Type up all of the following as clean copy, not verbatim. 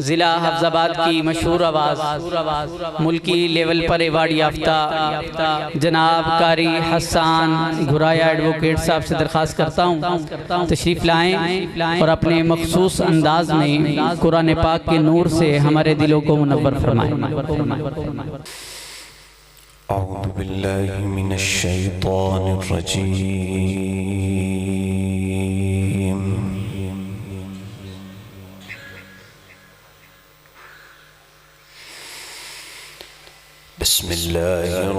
ज़िला हफ्ज़ाबाद की मशहूर आवाज़ मुल्की लेवल पर एवार्ड याफ्ता जनाब कारी हसन घुराया एडवोकेट साहब से दरख्वास्त करता हूँ तशरीफ़ लाएँ और अपने मखसूस अंदाज में कुरान पाक के नूर से हमारे दिलों को मुनव्वर फरमाएं। अऊज़ु बिल्लाहि मिनश शैतानिर रजीम। बिस्मिल्लाहिर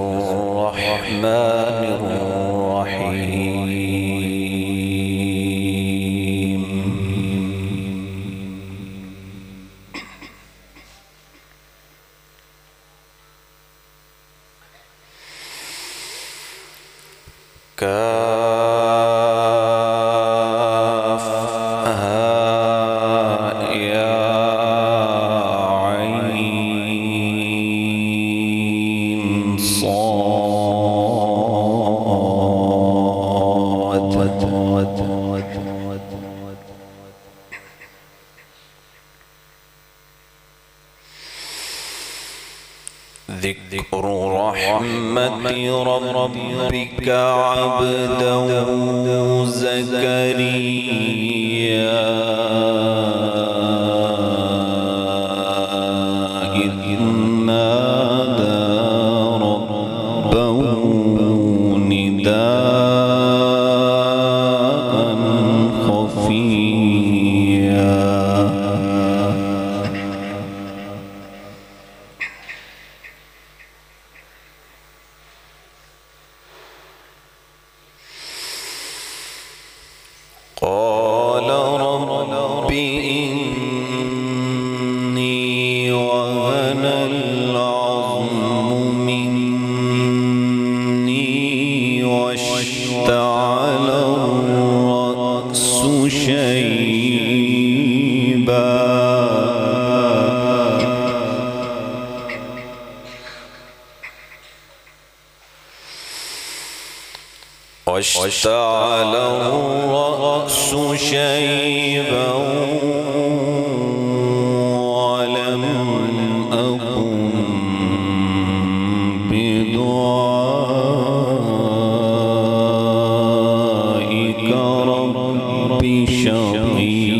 रहमानिर रहीम। काफ हा या ऐन साद। ज़िक्र रहमति रब्बिका अब्दहू ज़करिया इज़ नादा रब्बहू निदाअन ख़फ़िय्या। قال رب إني وهن العظم مني واشتعل الرأس شيبا واشتعل الرأس شيبا ولم أكن بدعائك رب شقيا.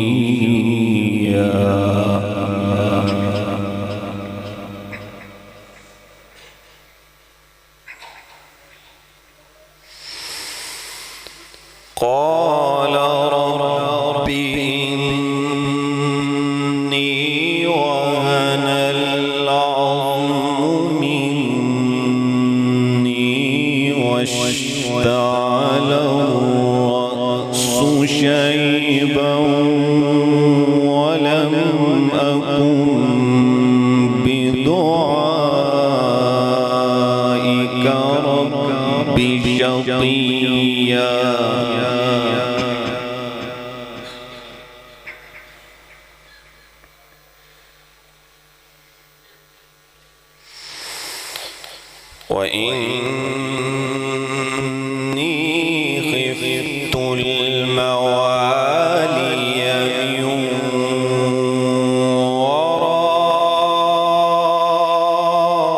قال رب إني وهن العظم مني واشتعل الرأس شيبا ولم أكن بدعائك رب شقيا. وإني خفت الموالي من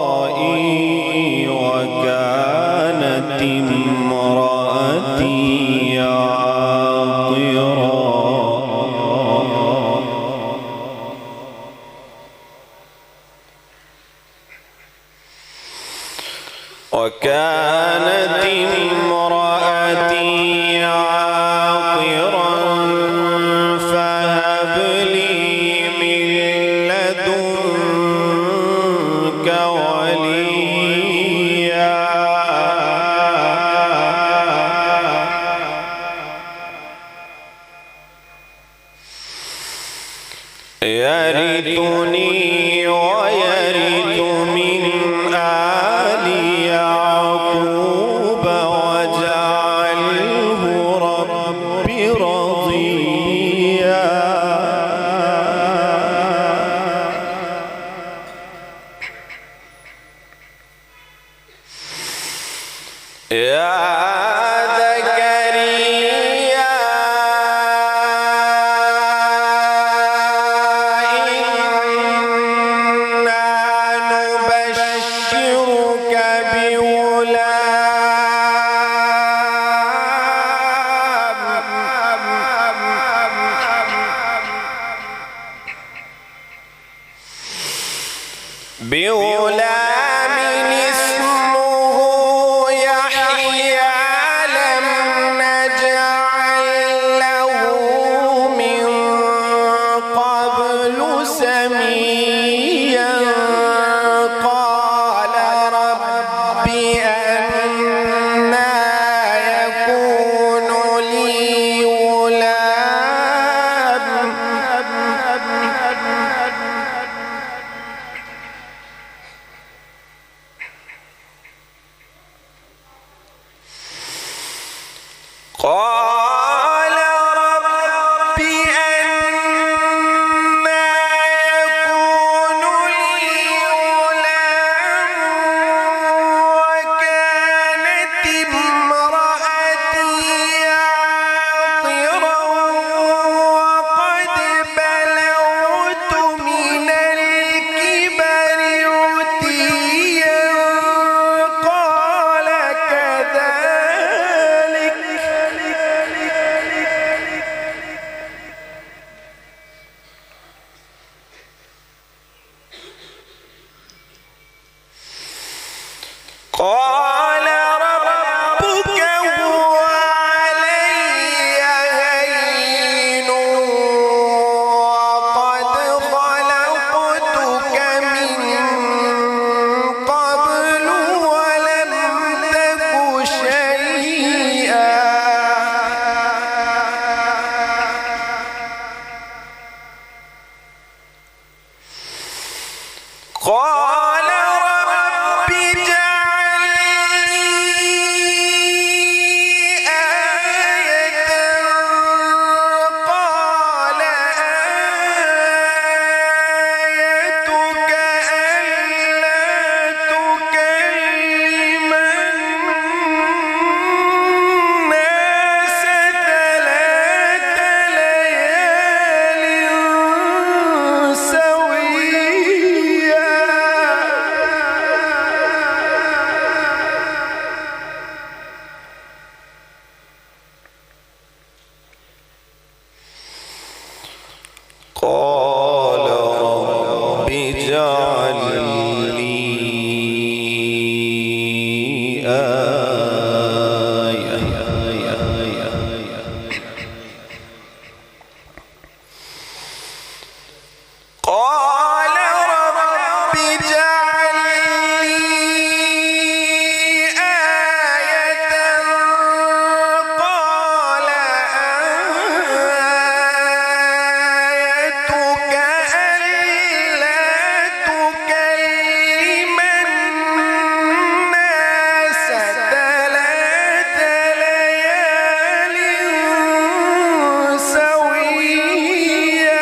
ورائي وكانت امرأتي عاقرا وكانت امرأتي عاقرا فهب لي من لدنك وليا. يرثني ويرث من آل يعقوب واجعله رب رضيا. يا زكريا إنا بغلام اسمه يحيى لم نجعل له من قبل سميا قال رب أنى يكون لي غلام قال رب أنى يكون لي غلام وكانت امرأتي عاقرا وقد بلغت من الكبر عتيا قال كذلك قال ربك هو علي هين وقد خلقتك من قبل ولم تك شيئا قال رب اجعل لي آية قال آيتك ألا تكلم الناس 3 ليال سويا قال رب اجعل لي آية قال رب اجعل لي آية قال آيتك ألا تكلم الناس 3 ليال سويا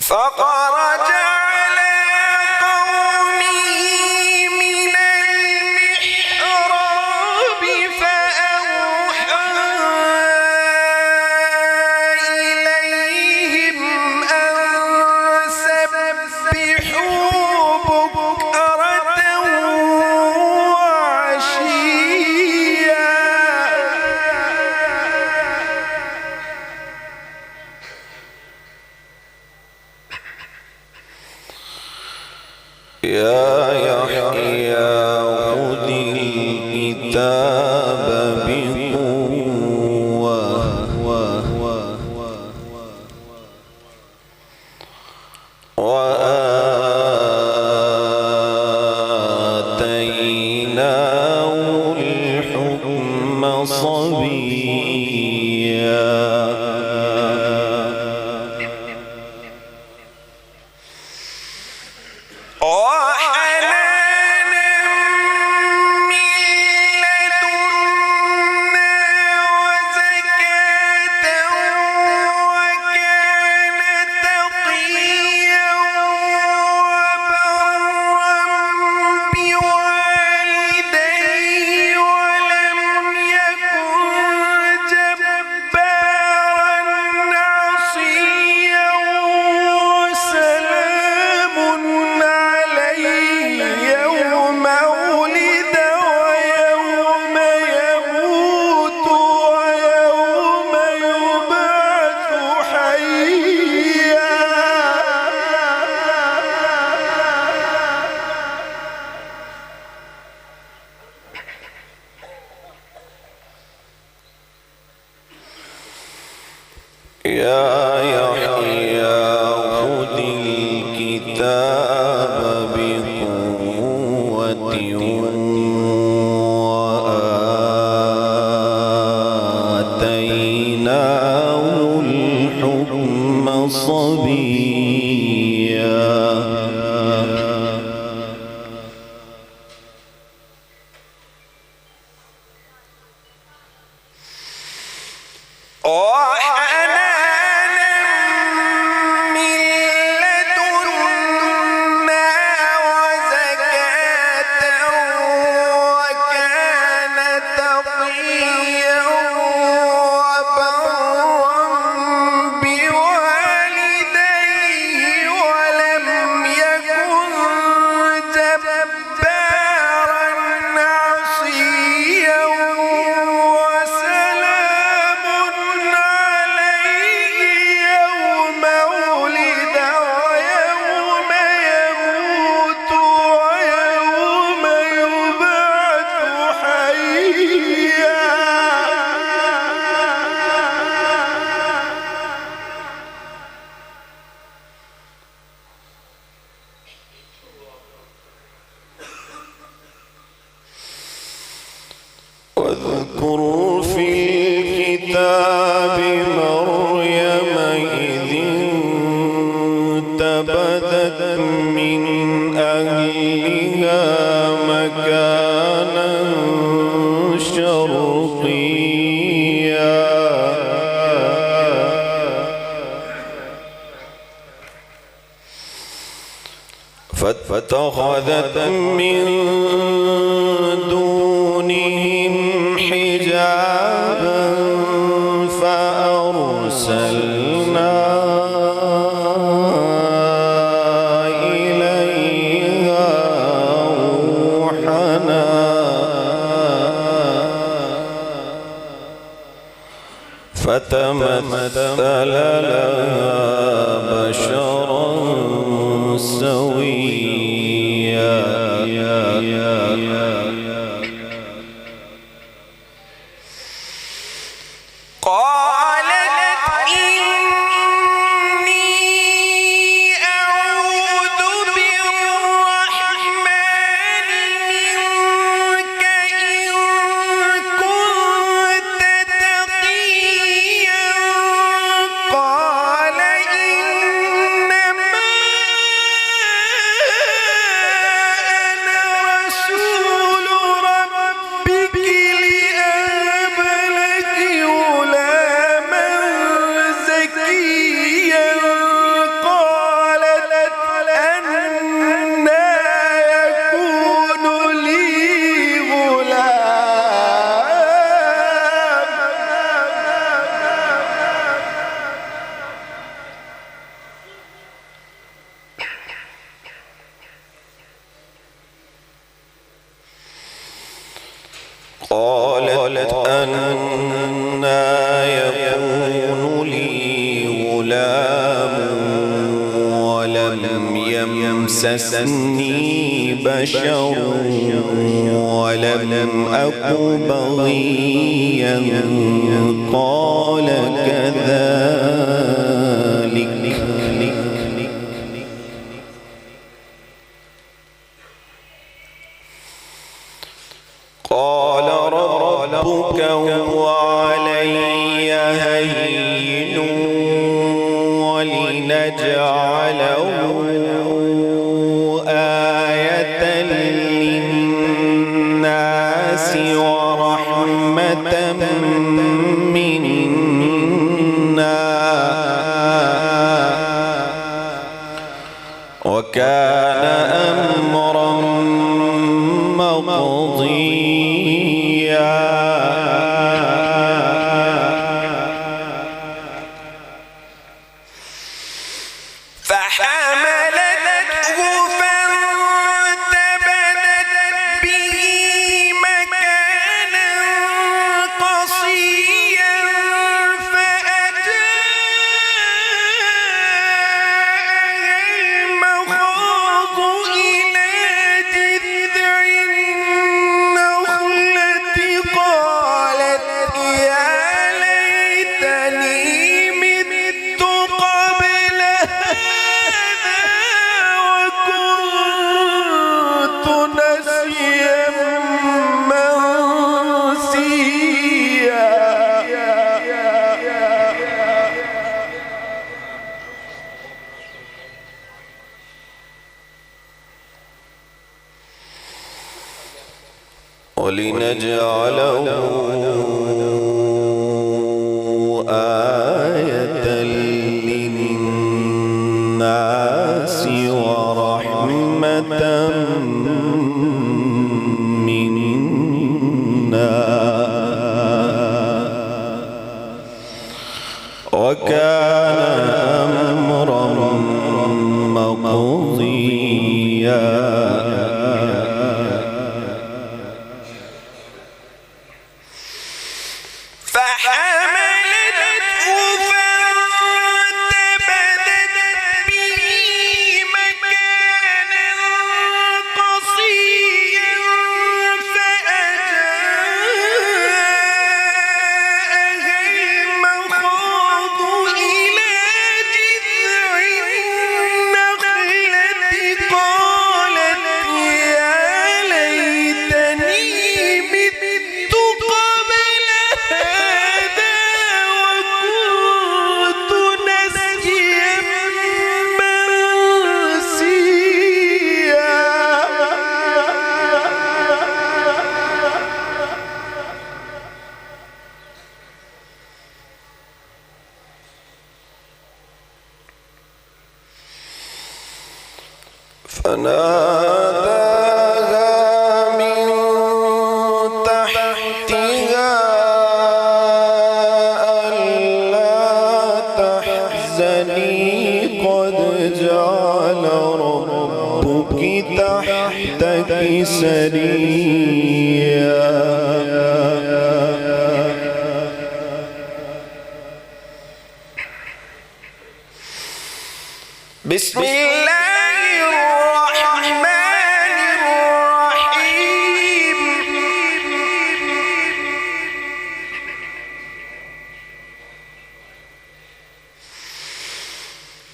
فخرج على قومه من المحراب فأوحى إليهم أن سبحوا بكرة وعشيا يا يحيى خذ الكتاب بقوة وآتيناه الحكم صبيا وحنانا من لدنا وزكاة وكان تقيا وبرا بوالديه يا يحيى خذ الكتاب بقوة وآتيناه الحكم صبيا. واذكر في الكتاب مريم إذ انتبذت من أهلها مكانا شرقيا فاتخذت من دونهم حجابا فأرسلنا إليها روحنا فتمثل لها بشرا سويا. قالت أنى يكون لي غلام ولم يمسسني بشر ولم أك بغيا قال كذلك قال ربك هو علي هين ولنجعله آية للناس ورحمة منا وكان أمرا مقضيا. فحملته فانتبذت به مكانا قصيا فأجاءها المخاض إلى جذع النخلة قالت ولنجعله آية للناس ورحمة منا وكان أمرا مقضيا. فناداها من تحتها ألا تحزني قد جعل ربك تحتك سريا. بسم الله الرحمن الرحيم.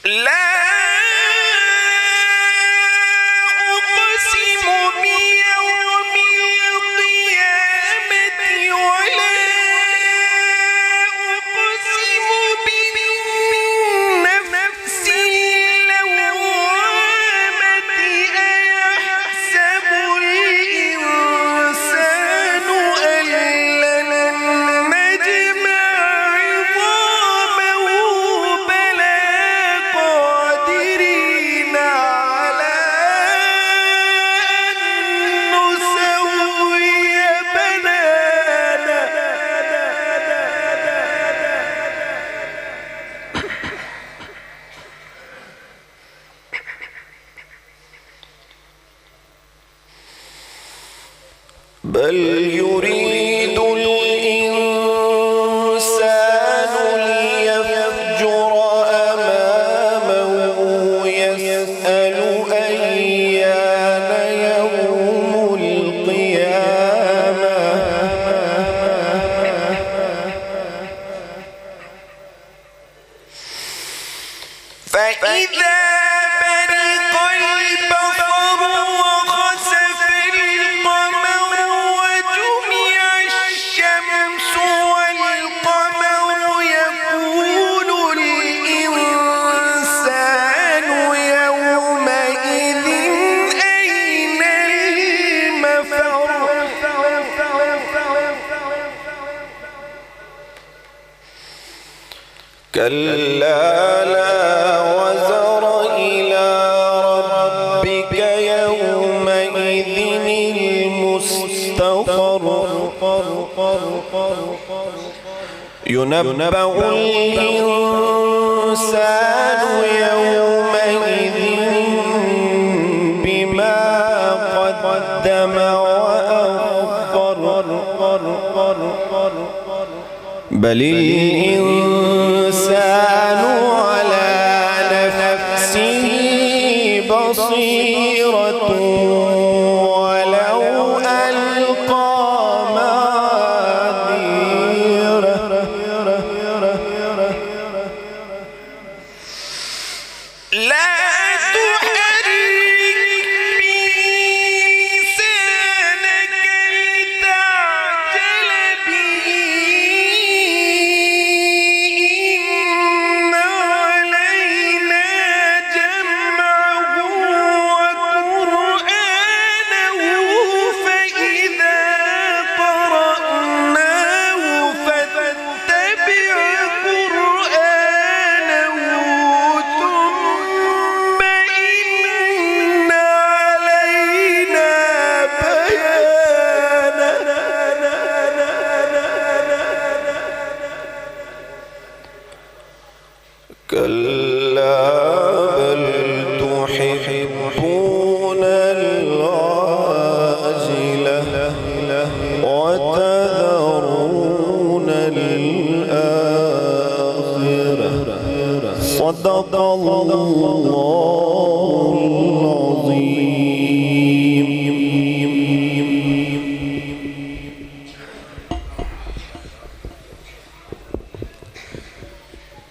لا أقسم بيوم القيامة ولا أقسم بالنفس اللوامة. أيحسب الإنسان أن لن نجمع عظامه بلى قادرين على أن نسوي بنانه. بل يريد الإنسان ليفجر أمامه يسأل أيان يوم القيامة. فإذا برق البصر وخسف القمر وجمع الشمس والقمر يقول الإنسان يومئذ أين المفر. كلا لا وزر إلى ربك يومئذ المستقر. ينبأ الإنسان يومئذ بما قدم وأخر. بل الإنسان على نفسه بصيرة ولو ألقى معاذيره. لا تحرك به لسانك لتعجل به. إن علينا جمعه وقرآنه تحبون العاجلة وتذرون الآخرة. صدق الله